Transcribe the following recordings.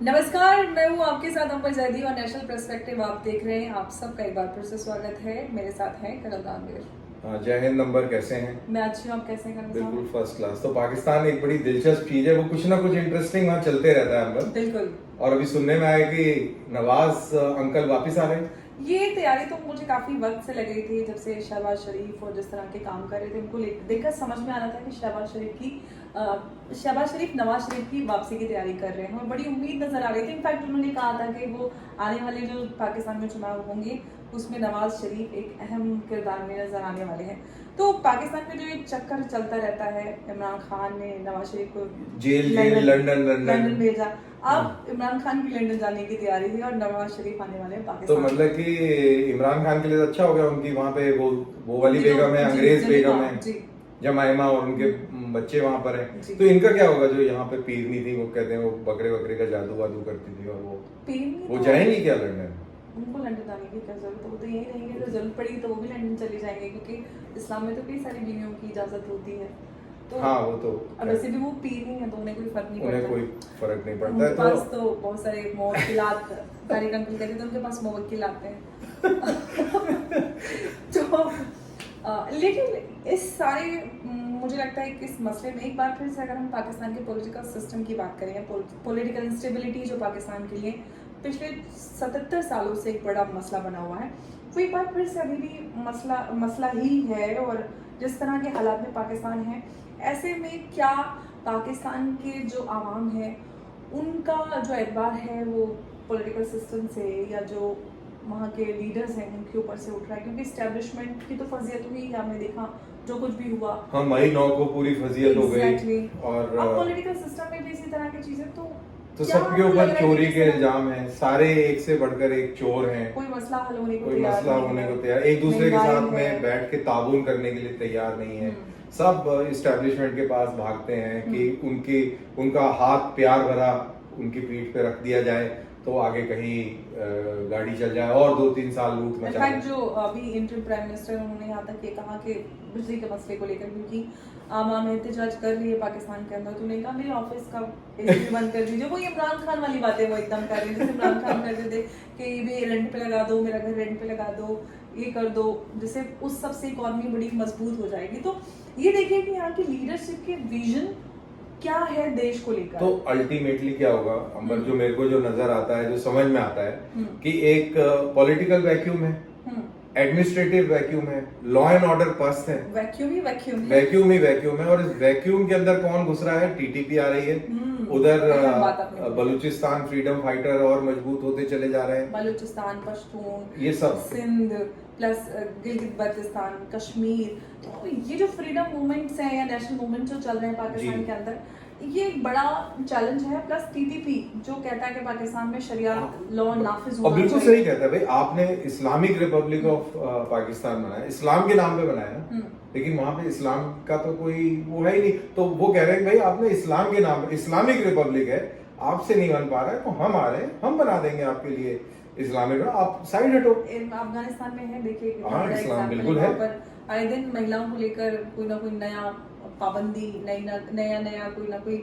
नमस्कार, मैं हूँ आपके साथ अंबर जैदी और नेशनल पर्सपेक्टिव आप देख रहे हैं। आप सबका एक बार फिर से स्वागत है। मेरे साथ है करण दानवीर। जय हिंद। नंबर कैसे हैं? मैं अच्छी हूँ, आप कैसे हैं करण साहब? बिल्कुल फर्स्ट क्लास। तो पाकिस्तान एक बड़ी दिलचस्प चीज है, वो कुछ ना कुछ इंटरेस्टिंग वहाँ चलते रहता है अंबर। बिल्कुल। और अभी सुनने में आया कि नवाज अंकल वापस आ रहे हैं। ये तैयारी तो मुझे काफी वक्त से लग रही थी, जब से शहबाज शरीफ और जिस तरह के काम कर रहे थे उनको देखकर समझ में आ रहा था कि शहबाज शरीफ नवाज शरीफ की वापसी की तैयारी कर रहे हैं और बड़ी उम्मीद नजर आ रही थी। इनफैक्ट उन्होंने कहा था कि वो आने वाले जो पाकिस्तान में चुनाव होंगे उसमें नवाज शरीफ एक अहम किरदार में नजर आने वाले हैं। तो पाकिस्तान में जो एक चक्कर चलता रहता है, इमरान खान ने नवाज शरीफ को जेल लंदन भेजा। अब इमरान खान की लंदन जाने की तैयारी है और नवाज शरीफ आने वाले हैं पाकिस्तान। तो मतलब कि इमरान खान के लिए तो अच्छा हो गया, उनकी वहाँ पे वो वाली बेगम है, अंग्रेज बेगम है, जमाइमा, और उनके बच्चे वहाँ पर हैं। तो इनका क्या होगा जो यहाँ पे पीरनी थी, वो कहते हैं वो बकरे वकरे का जादू वादू करती थी, और वो जाएंगी क्या लंदन? उनको लंदन जाने की क्या जरूरत है? वो तो यही रहेंगे, अगर जरूरत पड़ी तो वो भी लंदन चले जाएंगे, क्योंकि इस्लाम में तो कई सारी बीवियों की इजाजत होती है। तो हाँ, वो तो अब वैसे भी वो पीर नहीं है तो उन्हें कोई फर्क नहीं पड़ता। उन्हें कोई फर्क नहीं पड़ता है। उनके पास तो बहुत सारे मुवक्किलात तारिक अंकल कहते थे, उनके पास मुवक्किल आते हैं। तो लेकिन इस सारे मुझे लगता है कि इस मसले में एक बार फिर से अगर हम पाकिस्तान के पॉलिटिकल सिस्टम की बात करें, पॉलिटिकल इंस्टेबिलिटी जो पाकिस्तान के लिए पिछले 77 सालों से एक बड़ा मसला बना हुआ है, वो एक बार फिर से अभी भी मसला ही है। और जिस तरह के हालात में पाकिस्तान है, ऐसे में क्या पाकिस्तान के जो आवाम है उनका जो एतबार है वो पॉलिटिकल सिस्टम से या जो वहाँ के लीडर्स हैं उनके ऊपर से उठ रहा है, क्योंकि एस्टेब्लिशमेंट की तो फजीयत हुई, हमने देखा जो कुछ भी हुआ। हाँ, मई 9 को पूरी फजीयत हो गई। और अब पॉलिटिकल सिस्टम में भी इसी तरह की चीजें तो सबके ऊपर चोरी के इल्जाम हैं, सारे एक से बढ़कर एक चोर हैं, कोई मसला हल होने को तैयार, एक दूसरे के साथ में बैठ के ताबून करने के लिए तैयार नहीं है। सब इस्टेब्लिशमेंट के पास भागते हैं कि उनका हाथ प्यार भरा उनकी पीठ पे रख दिया जाए तो आगे कहीं गाड़ी चल जाए और 2-3 साल लूट मचा दे। जो अभी इंटरिम प्राइम मिनिस्टर उन्होंने यहाँ तक ये कहा कि बिजली के मसले को लेकर, क्योंकि आवाम एहतजाज कर रही है पाकिस्तान के अंदर, तो उन्होंने कहा मेरे ऑफिस का एसी बंद कर दीजिए। वो इमरान खान वाली बातें वो एकदम कर रहे हैं, जैसे इमरान खान करते थे कि ये रेंट पे लगा दो, मेरा घर रेंट पे लगा दो, ये कर दो, जिससे उस सबसे इकॉनमी बड़ी मजबूत हो जाएगी। तो ये देखिए कि यहाँ की लीडरशिप के विजन क्या है देश को लेकर। तो अल्टीमेटली क्या होगा अंबर, जो मेरे को जो नजर आता है, जो समझ में आता है कि एक पॉलिटिकल वैक्यूम है, एडमिनिस्ट्रेटिव वैक्यूम है, लॉ एंड ऑर्डर पस्त है, वैक्यूम ही वैक्यूम है। और इस वैक्यूम के अंदर कौन घुस रहा है? टीटीपी आ रही है। उधर बलूचिस्तान फ्रीडम फाइटर और मजबूत होते चले जा रहे हैं, बलूचिस्तान, पश्तून, ये सब, सिंध प्लस गिलगित बल्तिस्तान, कश्मीर। तो ये जो फ्रीडम मूवमेंट्स हैं या नेशनल मूवमेंट जो चल रहे हैं पाकिस्तान के अंदर, ये एक बड़ा चैलेंज है। प्लस टीटीपी जो कहता है कि पाकिस्तान में शरिया लॉ नाफिज होना चाहिए। बिल्कुल सही कहता है भाई। आपने इस्लामिक रिपब्लिक ऑफ पाकिस्तान बनाया, इस्लाम के नाम पे बनाया ना, लेकिन वहां पे इस्लाम का तो कोई वो है ही नहीं। तो वो कह रहे हैं भाई आपने इस्लाम के नाम पे, इस्लामिक रिपब्लिक है, आपसे नहीं बन पा रहा है तो हम आ रहे हैं, हम बना देंगे आपके लिए इस्लामिक, आप साइड हटो। अफगानिस्तान में है, देखिए इस्लाम बिल्कुल है। आए दिन महिलाओं को लेकर कोई ना कोई नया पाबंदी, नया कोई ना कोई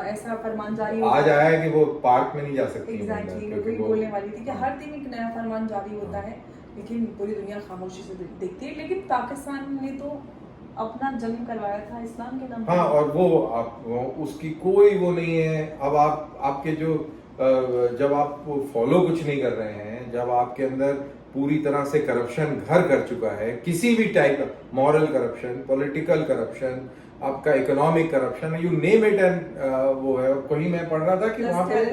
ऐसा फरमान जारी आज आया है कि वो पार्क में नहीं जा सकती। एग्जैक्टली, मैं वही बोलने वाली थी कि हर दिन एक नया फरमान जारी होता है, लेकिन पूरी दुनिया खामोशी से देखती है। लेकिन पाकिस्तान ने तो अपना जन्म करवाया था इस्लाम के नाम पर। हाँ, और वो उसकी कोई वो नहीं है। अब आपके जो जब आप फॉलो कुछ नहीं कर रहे हैं, जब आपके अंदर पूरी तरह से करप्शन घर कर चुका है, किसी भी टाइप का मॉरल करप्शन, पॉलिटिकल करप्शन, आपका economic corruption, you name it, and वो है। कहीं मैं पढ़ रहा था कि वहां पे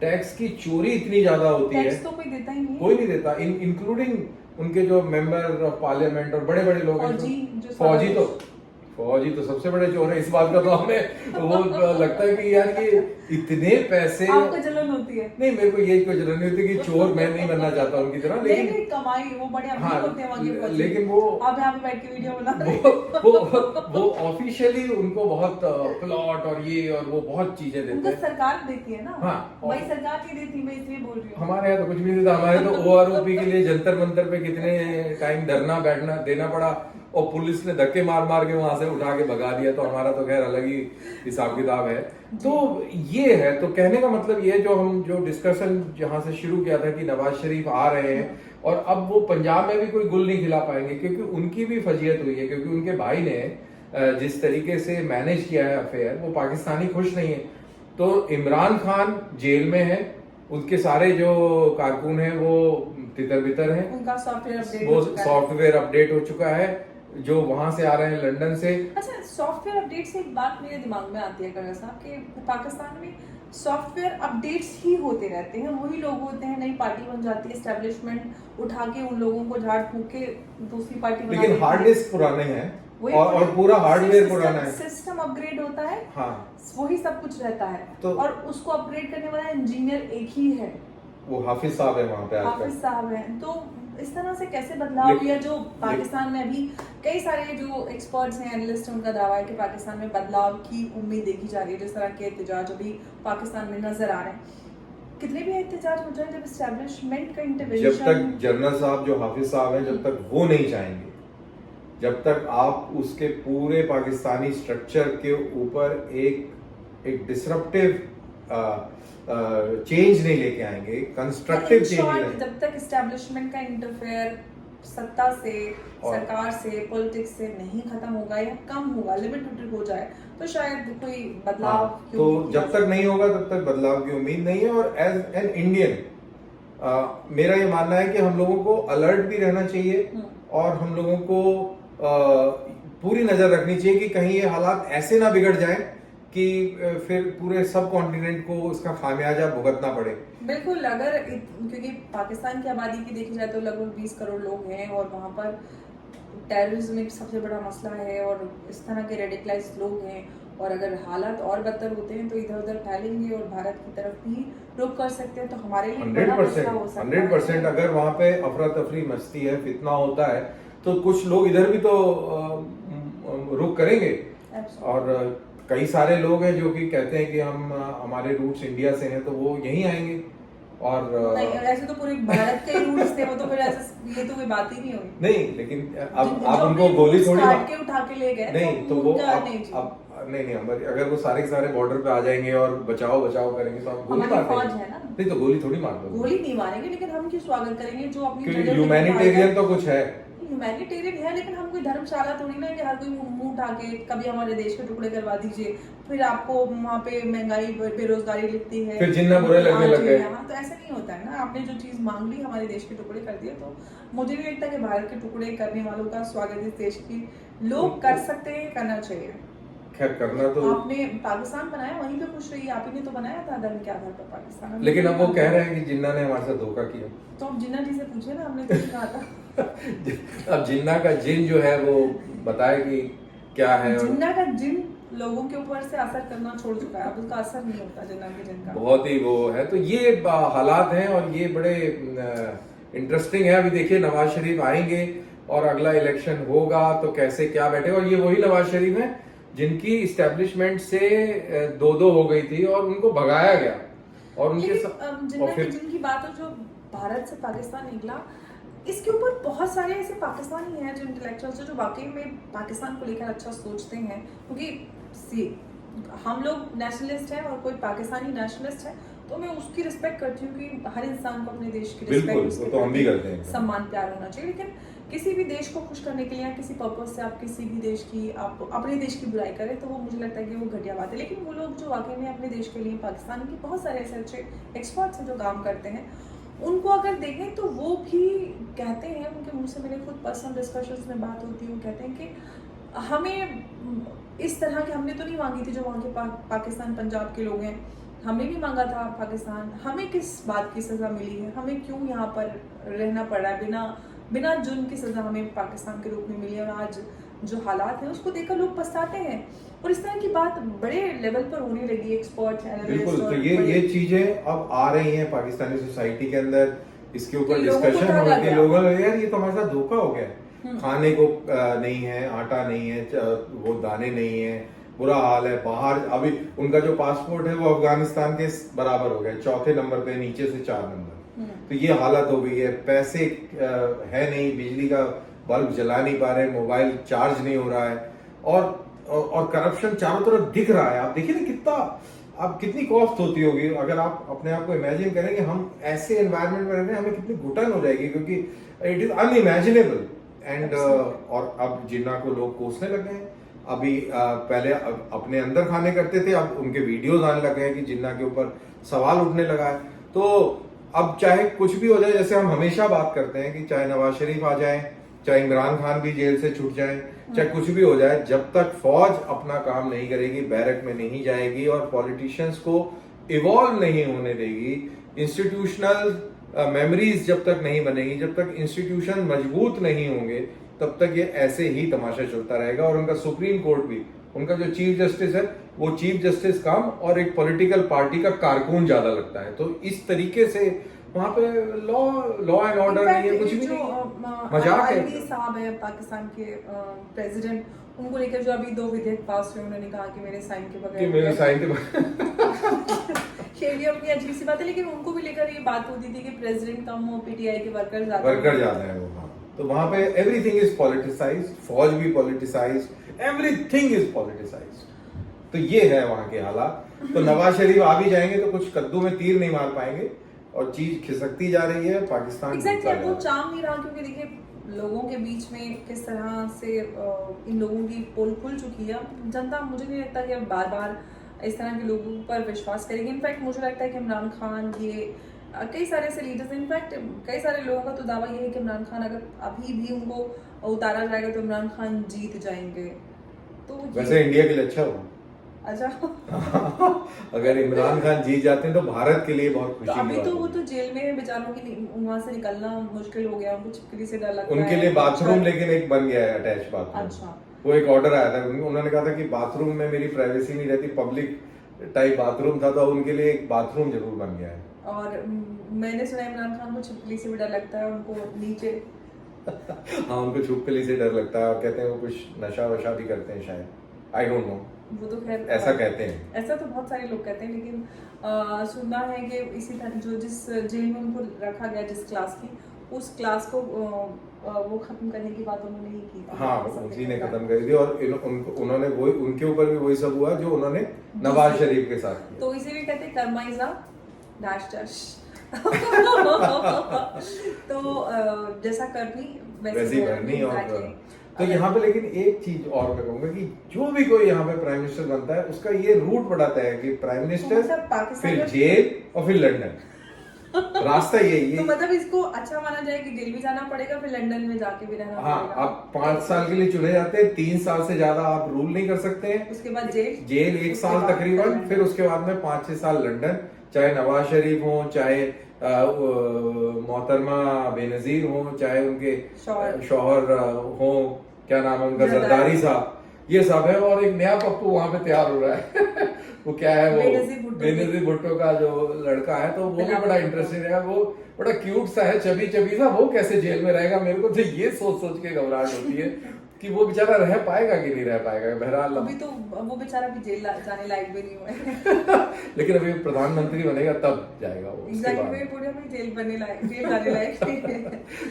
टैक्स की चोरी इतनी ज्यादा होती है, तो कोई देता ही नहीं, कोई नहीं देता, इंक्लूडिंग उनके जो मेंबर ऑफ पार्लियामेंट और बड़े बड़े लोग हैं। फौजी तो सबसे बड़े चोर है। इस बात का तो हमें वो लगता है कि यार ये इतने पैसे, आपको जलन होती है? नहीं, मेरे को ये कोई जलन नहीं होती कि चोर मैं नहीं बनना चाहता उनकी तरह, लेकिन कमाई वो बड़े अमीर होते हैं वहाँ के, लेकिन वो आप यहाँ पे बैठ के वीडियो बना रहे हैं। वो ऑफिशियली उनको बहुत प्लॉट और ये और वो बहुत चीजें देते हैं, सरकार देती है ना। हाँ, भाई सरकार नहीं देती, मैं इसलिए बोल रही हूँ। हमारे यहाँ तो कुछ भी नहीं था। हमारे तो OROP के लिए जंतर मंतर पे कितने टाइम धरना बैठना देना पड़ा, और पुलिस ने धक्के मार मार के वहां से उठा के भगा दिया, तो हमारा तो खैर अलग ही हिसाब किताब है। तो ये है, तो कहने का मतलब ये जो डिस्कशन जहां से शुरू किया था कि नवाज शरीफ आ रहे हैं और अब वो पंजाब में भी कोई गुल नहीं खिला पाएंगे, क्योंकि उनकी भी फजीयत हुई है, क्योंकि उनके भाई ने जिस तरीके से मैनेज किया है अफेयर, वो पाकिस्तानी खुश नहीं है। तो इमरान खान जेल में है, उनके सारे जो कारकुन हैं वो तितर बितर हैं, उनका सॉफ्टवेयर वो अपडेट सॉफ्टवेयर अपडेट हो चुका है, जो वहां से आ रहे हैं लंदन से। अच्छा, सॉफ्टवेयर अपडेट से एक बात मेरे दिमाग में आती है करण साहब कि पाकिस्तान में सॉफ्टवेयर अपडेट्स ही होते रहते हैं, वही लोग होते हैं, नई पार्टी बन जाती है, एस्टेब्लिशमेंट उठा के उन लोगों को झाड़ फूक के दूसरी पार्टी बना लेकिन देती हार्ड है। डिस्क पुराने हैं और पूरा हार्डवेयर पुराना है। सिस्टम अपग्रेड होता है, हाँ, वही सब कुछ रहता है, तो और उसको अपग्रेड करने वाला इंजीनियर एक ही है, वो हाफिज साहब है वहां पे आजकल। हाफिज साहब हैं। तो इस तरह से कैसे बदलाव या जो पाकिस्तान में अभी कई सारे जो एक्सपर्ट्स हैं, एनालिस्ट हैं, उनका दावा है कि पाकिस्तान में बदलाव की उम्मीद देखी जा रही है, जिस तरह के एहतजाज अभी पाकिस्तान में नजर आ रहे हैं। कितने भी एहतजाज हो जाए, जब एस्टेब्लिशमेंट का इंटरवेंशन, जब तक जनरल साहब जो हाफिज साहब हैं, जब तक वो नहीं चाहेंगे, जब तक आप उसके पूरे पाकिस्तानी स्ट्रक्चर के ऊपर एक डिसरप्टिव चेंज नहीं लेके आएंगे, कंस्ट्रक्टिव चेंज नहीं लाएंगे, जब तक एस्टेब्लिशमेंट का इंटरफेयर सत्ता से, सरकार से, पॉलिटिक्स से नहीं खत्म होगा या कम होगा, लिमिटेड हो जाए, तो शायद कोई बदलाव तो जब तक नहीं होगा तब तक बदलाव की उम्मीद नहीं है। और एज एन इंडियन मेरा ये मानना है कि हम लोगों को अलर्ट भी रहना चाहिए और हम लोगों को पूरी नजर रखनी चाहिए कि कहीं ये हालात ऐसे ना बिगड़ जाएं कि फिर पूरे सब कॉन्टिनेंट को उसका खामियाजा भुगतना पड़े। बिल्कुल, अगर क्योंकि पाकिस्तान की आबादी की देखी जाए तो लगभग 20 करोड़ लोग हैं, और वहाँ पर टेररिज्म एक सबसे बड़ा मसला है, और इस तरह के रेडिकलाइज्ड लोग हैं, और अगर हालात और बदतर होते हैं तो इधर उधर फैलेंगे और भारत की तरफ भी रुख कर सकते हैं, तो हमारे लिए बड़ा मसला हो सकता है। 100% अगर वहाँ पे अफरा तफरी मचती है, फितना होता है, तो कुछ लोग इधर भी तो रुख करेंगे। और कई सारे लोग हैं जो कि कहते हैं कि हम हमारे रूट्स इंडिया से हैं, तो वो यहीं आएंगे। और नहीं, ऐसे तो पूरे भारत के रूट्स थे, वो तो फिर ऐसे ये तो कोई बात ही नहीं हुई। नहीं, लेकिन अब आप उनको गोली थोड़ी काट के उठा के ले गए, नहीं, तो वो अब नहीं, अगर वो सारे के सारे बॉर्डर पे आ जाएंगे और बचाओ करेंगे तो आप गोली मार देंगे। नहीं तो गोली थोड़ी मार दो, गोली नहीं मारेंगे, लेकिन हम क्यों स्वागत करेंगे जो अपनी ह्यूमैनिटेरियन तो कुछ है, ह्यूमैनिटेरियन है, लेकिन हम कोई धर्मशाला थोड़ी ना कि हर कोई मुंह उठा के कभी हमारे देश के टुकड़े करवा दीजिए, फिर आपको वहाँ पे महंगाई बेरोजगारी लिखती है, फिर जिन्ना बुरे लगने लग गए। तो ऐसा नहीं होता है ना, आपने जो चीज मांग ली हमारे देश के टुकड़े कर दिए, तो मुझे नहीं लगता कि भारत के टुकड़े करने वालों का स्वागत इस देश की लोग कर सकते हैं, करना चाहिए। खैर करना तो आपने पाकिस्तान बनाया, वहीं पे खुश रहिए, आप ही ने तो बनाया था धर्म के आधार पर पाकिस्तान। लेकिन अब वो कह रहे हैं कि जिन्ना ने हमारे साथ धोखा किया, तो अब जिन्ना जी से पूछे ना, हमने तो कहा था। अब जिन्ना का जिन जो है वो बताए कि क्या है। जिन्ना का जिन लोगों के ऊपर से असर करना छोड़ चुका है, अब उसका असर नहीं होता जिन्ना के जिन का। बहुत ही वो है, तो ये हालात हैं और ये बड़े इंटरेस्टिंग है। अभी देखिए नवाज शरीफ आएंगे और अगला इलेक्शन होगा तो कैसे क्या बैठे, और ये वही नवाज शरीफ है जिनकी इस्टेब्लिशमेंट से दो हो गई थी और उनको भगाया गया, और उनके जिनकी बात हो जो भारत से पाकिस्तान निकला, इसके ऊपर बहुत सारे ऐसे पाकिस्तानी हैं जो इंटेलेक्चुअल्स हैं जो वाकई में पाकिस्तान को लेकर अच्छा सोचते हैं, क्योंकि हम लोग नेशनलिस्ट हैं और कोई पाकिस्तानी नेशनलिस्ट है, तो मैं उसकी रिस्पेक्ट करती हूँ कि हर इंसान को अपने देश की रिस्पेक्ट, तो हम भी करते हैं, सम्मान प्यार होना चाहिए। लेकिन किसी भी देश को खुश करने के लिए या किसी पर्पज से आप किसी भी देश की, आप अपने देश की बुराई करें, तो वो मुझे लगता है कि वो घटिया बात है। लेकिन वो लोग जो वाकई में अपने देश के लिए, पाकिस्तान के बहुत सारे ऐसे अच्छे एक्सपर्ट्स हैं जो काम करते हैं, उनको अगर देखें तो वो भी कहते हैं, उनके मुंह से मेरे खुद पर्सनल डिस्कशंस में बात होती है, वो कहते हैं कि हमें इस तरह की हमने तो नहीं मांगी थी जो वहाँ के पाकिस्तान पंजाब के लोग हैं, हमने भी मांगा था पाकिस्तान, हमें किस बात की सज़ा मिली है, हमें क्यों यहाँ पर रहना पड़ रहा है, बिना जुर्म की सज़ा हमें पाकिस्तान के रूप में मिली है, और आज जो हालात हैं उसको देखकर लोग पछताते हैं, और इस तरह की बात बड़े लेवल पर होने लगी। एक्सपर्ट बिल्कुल, तो ये चीजें अब आ रही हैं पाकिस्तानी सोसाइटी के अंदर, इसके ऊपर डिस्कशन हो रही है, लोगों ने यार ये तो हमारे साथ धोखा हो गया, खाने को नहीं है, आटा नहीं है, वो दाने नहीं है, बुरा हाल है। बाहर अभी उनका जो पासपोर्ट है वो अफगानिस्तान के बराबर हो गया, चौथे नंबर पे नीचे से 4 नंबर, तो ये हालत हो गई है। पैसे है नहीं, बिजली का बल्ब जला नहीं पा रहे, मोबाइल चार्ज नहीं हो रहा है, और करप्शन चारों तरफ दिख रहा है। आप देखिए ना कितना, अब कितनी कॉस्ट होती होगी अगर आप अपने आप को इमेजिन करें कि हम ऐसे एनवायरनमेंट में रह रहे हैं, हमें कितनी घुटन हो जाएगी, क्योंकि इट इज अनइमेजिनेबल। एंड और अब जिन्ना को लोग कोसने लगे हैं। अभी पहले अपने अंदर खाने करते थे, अब उनके वीडियोस आने लगे हैं कि जिन्ना के ऊपर सवाल उठने लगा है। तो अब चाहे कुछ भी हो जाए, जैसे हम हमेशा बात करते हैं कि चाहे नवाज शरीफ आ जाए, चाहे इमरान खान भी जेल से छूट जाए, चाहे कुछ भी हो जाए, जब तक फौज अपना काम नहीं करेगी, बैरक में नहीं जाएगी और पॉलिटिशियंस को इवॉल्व नहीं होने देगी, इंस्टीट्यूशनल मेमोरीज जब तक नहीं बनेगी, जब तक इंस्टीट्यूशन मजबूत नहीं होंगे, तब तक ये ऐसे ही तमाशा चलता रहेगा। और उनका सुप्रीम कोर्ट भी, उनका जो चीफ जस्टिस है, वो चीफ जस्टिस कम और एक पॉलिटिकल पार्टी का कारकुन ज्यादा लगता है। तो इस तरीके से वहां पे लॉ एंड ऑर्डर नहीं है, कुछ भी नहीं, मजाक है। साहब है पाकिस्तान के प्रेसिडेंट, उनको लेकर जो अभी 2 विधेयक पास हुए, उन्होंने कहा कि मेरे साइन के बगैर शेरिया अपनी अजीब सी बात है, लेकिन उनको भी लेकर ये बात होती थी कि प्रेसिडेंट कम हो, पीटीआई के वर्कर ज्यादा है वो। हाँ, तो वहां पे एवरीथिंग इज पॉलिटिसाइज्ड, फौज भी पॉलिटिसाइज्ड, एवरीथिंग इज पॉलिटिसाइज्ड। तो ये है वहां के हालात। तो नवाज शरीफ आ भी जाएंगे तो कुछ कद्दू में तीर नहीं मार पाएंगे और चीज खिसकती जा रही है। पाकिस्तान एग्जैक्टली वो चाम नहीं रहा, क्योंकि देखिए लोगों के बीच में किस तरह से इन लोगों की पोल खुल चुकी है। जनता, मुझे नहीं लगता कि अब बार बार इस तरह के लोगों पर विश्वास करेगी। इनफैक्ट मुझे लगता है कि इमरान खान, ये कई सारे ऐसे लीडर्स, इनफैक्ट कई सारे लोगों का तो दावा ये है कि इमरान खान अगर अभी भी उनको उतारा जाएगा तो इमरान खान जीत जाएंगे। तो वैसे इंडिया के लिए अच्छा होगा। अच्छा अगर इमरान खान जीत जाते हैं तो भारत के लिए बहुत खुशी तो अभी की तो बात वो है। तो जेल में है बेचारों की, वहां से निकलना मुश्किल हो गया, उनको छिपकली से डर लगता है। उनके लिए बाथरूम लेकिन एक बन गया है, अटैच बाथरूम। अच्छा, वो एक ऑर्डर आया था, उन्होंने कहा था कि बाथरूम में मेरी प्राइवेसी नहीं रहती, पब्लिक टाइप बाथरूम था, तो उनके लिए एक बाथरूम जरूर बन गया है। और मैंने सुना इमरान खान को छिपकली से भी डर लगता है, उनको नीचे हाँ, उनको छिपकली से डर लगता है और कहते हैं वो कुछ नशा वशा भी करते हैं शायद, आई डोंट नो, वो तो खैर ऐसा कहते हैं। ऐसा तो बहुत सारे लोग कहते हैं, लेकिन सुनना है कि इसी तरह जो जिस जेल में उनको रखा गया, जिस क्लास की, उस क्लास को वो खत्म करने की बात उन्होंने ही की थी। हाँ, उसी ने खत्म कर दी और उन्होंने वही, उनके ऊपर भी वही सब हुआ जो उन्होंने नवाज शरीफ के साथ किया। तो इसीलिए कहते हैं Karma is a dash dash. तो जैसा करनी वैसे ही भरनी। और exactly। तो यहाँ पे लेकिन एक चीज और मैं कहूंगा कि जो भी कोई यहाँ पे प्राइम मिनिस्टर बनता है, उसका ये रूट बढ़ाता है कि प्राइम मिनिस्टर, फिर जेल और फिर लंदन, रास्ता यही है। तो मतलब इसको अच्छा माना जाए कि जेल भी जाना पड़ेगा, फिर लंदन में जाके भी रहना हाँ, पड़ेगा। आप 5 साल के लिए चुने जाते हैं, 3 साल से ज्यादा आप रूल नहीं कर सकते हैं, उसके बाद जेल 1 साल तकरीबन, फिर उसके बाद में 5-6 साल लंदन। चाहे नवाज शरीफ हो, चाहे मोहतरमा बेनजीर हो, चाहे उनके शौहर हो, क्या नाम है उनका, जरदारी साहब, ये सब है। और एक नया पप्पू वहां पे तैयार हो रहा है वो क्या है, वो बेनजीर भुट्टो का जो लड़का है, तो वो भी बड़ा इंटरेस्टिंग है, वो बड़ा क्यूट सा है, चबी चबी सा। वो कैसे जेल में रहेगा, मेरे को तो ये सोच सोच के घबराहट होती है कि वो बेचारा रह पाएगा कि नहीं रह पाएगा। बहरहाल अभी तो वो बेचारा भी जेल जाने लायक भी नहीं हुआ है। लेकिन अभी प्रधानमंत्री बनेगा तब जाएगा वो। जेल जाने लायक।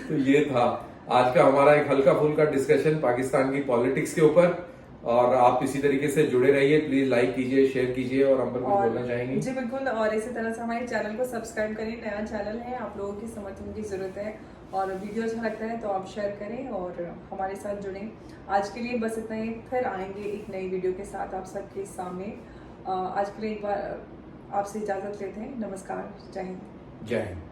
तो ये था आज का हमारा एक हल्का फुल्का डिस्कशन पाकिस्तान की पॉलिटिक्स के ऊपर। और आप इसी तरीके से जुड़े रहिए, प्लीज लाइक कीजिए, शेयर कीजिए। और हम पर कुछ बोलना चाहेंगे? जी बिल्कुल, और इसी तरह से हमारे चैनल को सब्सक्राइब करें, नया चैनल है, आप लोगों की समर्थन की जरूरत है। और वीडियो अच्छा लगता है तो आप शेयर करें और हमारे साथ जुड़ें। आज के लिए बस इतना ही, फिर आएंगे एक नई वीडियो के साथ आप सबके सामने। आज के लिए एक बार आपसे इजाजत लेते हैं। नमस्कार, जय हिंद। जय हिंद।